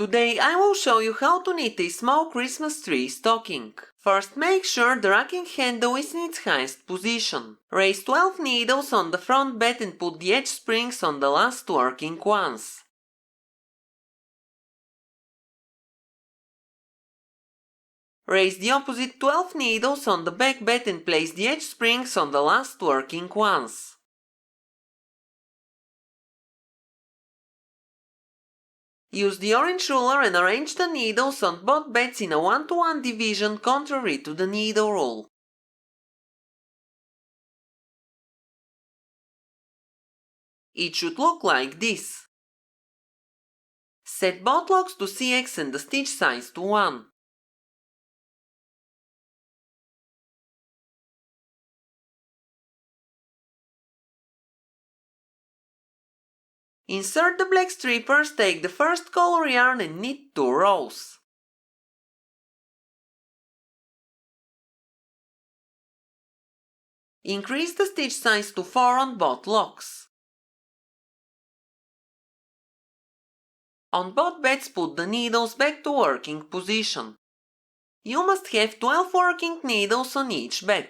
Today I will show you how to knit a small Christmas tree stocking. First, make sure the racking handle is in its highest position. Raise 12 needles on the front bed and put the edge springs on the last working ones. Raise the opposite 12 needles on the back bed and place the edge springs on the last working ones. Use the orange ruler and arrange the needles on both beds in a 1-to-1 division contrary to the needle rule. It should look like this. Set both locks to CX and the stitch size to 1. Insert the black strippers, take the first color yarn and knit 2 rows. Increase the stitch size to 4 on both locks. On both beds, put the needles back to working position. You must have 12 working needles on each bed.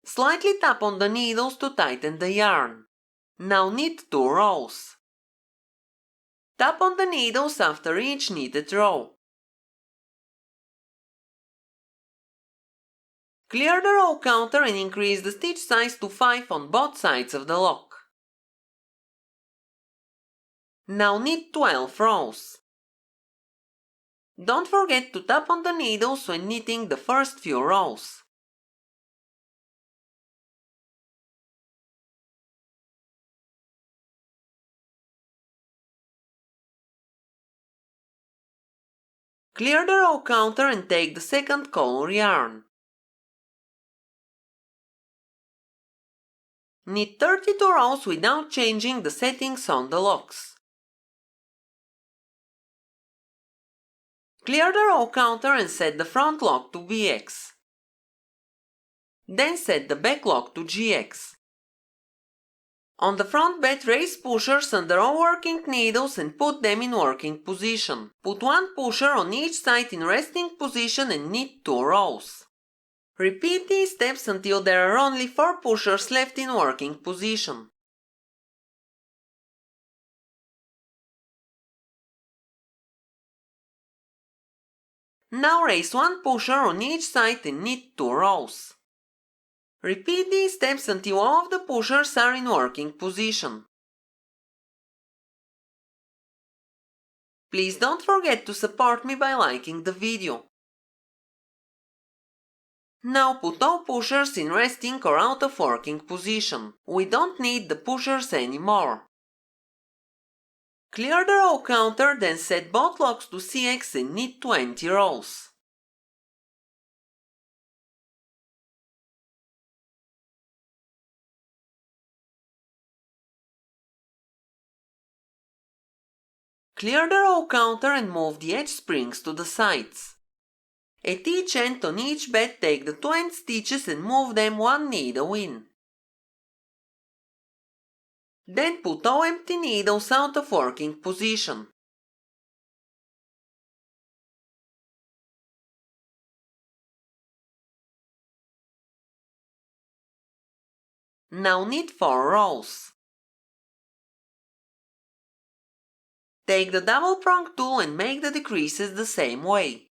Slightly tap on the needles to tighten the yarn. Now knit 2 rows. Tap on the needles after each knitted row. Clear the row counter and increase the stitch size to 5 on both sides of the lock. Now knit 12 rows. Don't forget to tap on the needles when knitting the first few rows. Clear the row counter and take the second color yarn. Knit 32 rows without changing the settings on the locks. Clear the row counter and set the front lock to BX. Then set the back lock to GX. On the front bed, raise pushers under all working needles and put them in working position. Put 1 pusher on each side in resting position and knit 2 rows. Repeat these steps until there are only 4 pushers left in working position. Now raise 1 pusher on each side and knit 2 rows. Repeat these steps until all of the pushers are in working position. Please don't forget to support me by liking the video. Now put all pushers in resting or out of working position. We don't need the pushers anymore. Clear the row counter, then set both locks to CX and knit 20 rows. Clear the row counter and move the edge springs to the sides. At each end on each bed, take the 2 end stitches and move them 1 needle in. Then put all empty needles out of working position. Now knit 4 rows. Take the double prong tool and make the decreases the same way.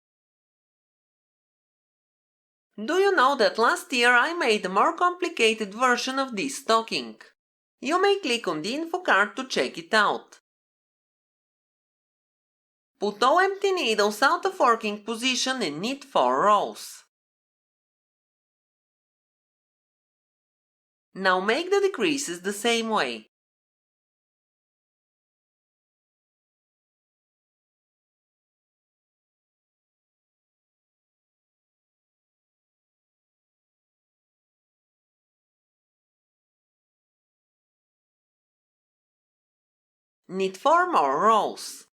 Do you know that last year I made a more complicated version of this stocking? You may click on the info card to check it out. Put all empty needles out of working position and knit 4 rows. Now make the decreases the same way. Knit 4 more rows.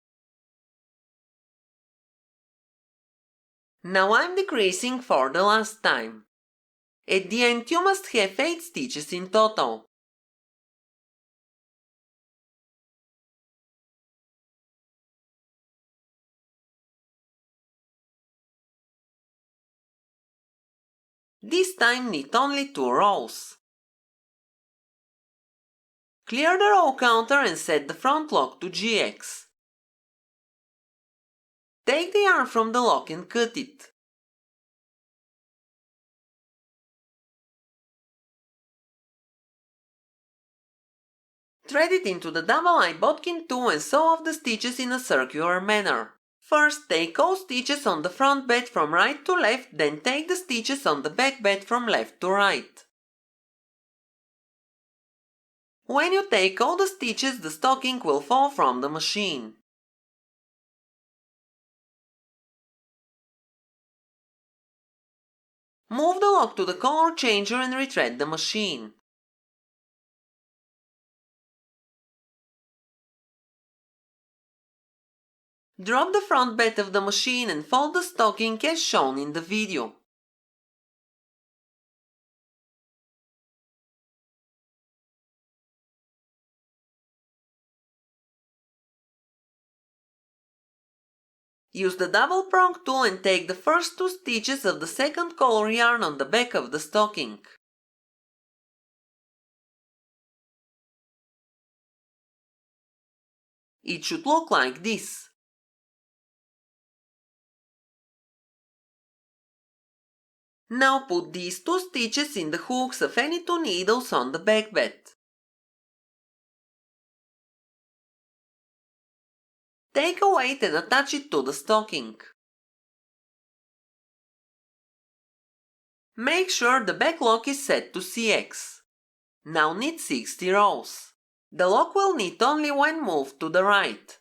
Now I'm decreasing for the last time. At the end you must have 8 stitches in total. This time knit only 2 rows. Clear the row counter and set the front lock to GX. Take the yarn from the lock and cut it. Thread it into the double-eye bodkin 2 and sew off the stitches in a circular manner. First, take all stitches on the front bed from right to left, then take the stitches on the back bed from left to right. When you take all the stitches, the stocking will fall from the machine. Move the lock to the color changer and retread the machine. Drop the front bed of the machine and fold the stocking as shown in the video. Use the double prong tool and take the first 2 stitches of the second color yarn on the back of the stocking. It should look like this. Now put these 2 stitches in the hooks of any 2 needles on the back bed. Take a weight and attach it to the stocking. Make sure the back lock is set to CX. Now knit 60 rows. The lock will knit only when moved to the right.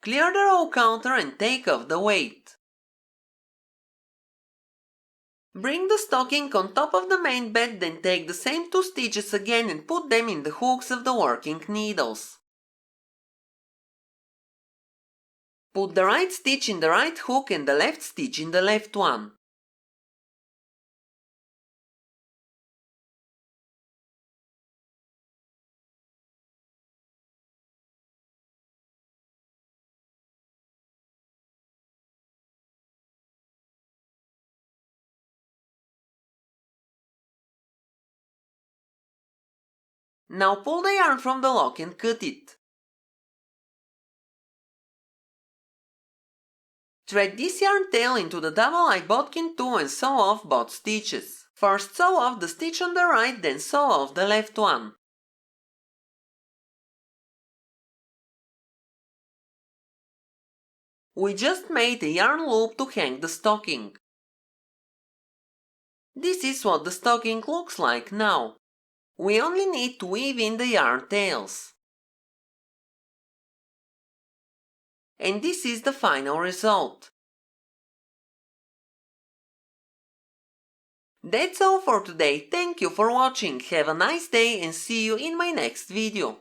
Clear the row counter and take off the weight. Bring the stocking on top of the main bed, then take the same 2 stitches again and put them in the hooks of the working needles. Put the right stitch in the right hook and the left stitch in the left one. Now pull the yarn from the lock and cut it. Thread this yarn tail into the double-eye bodkin 2 and sew off both stitches. First sew off the stitch on the right, then sew off the left one. We just made a yarn loop to hang the stocking. This is what the stocking looks like now. We only need to weave in the yarn tails. And this is the final result. That's all for today. Thank you for watching. Have a nice day and see you in my next video.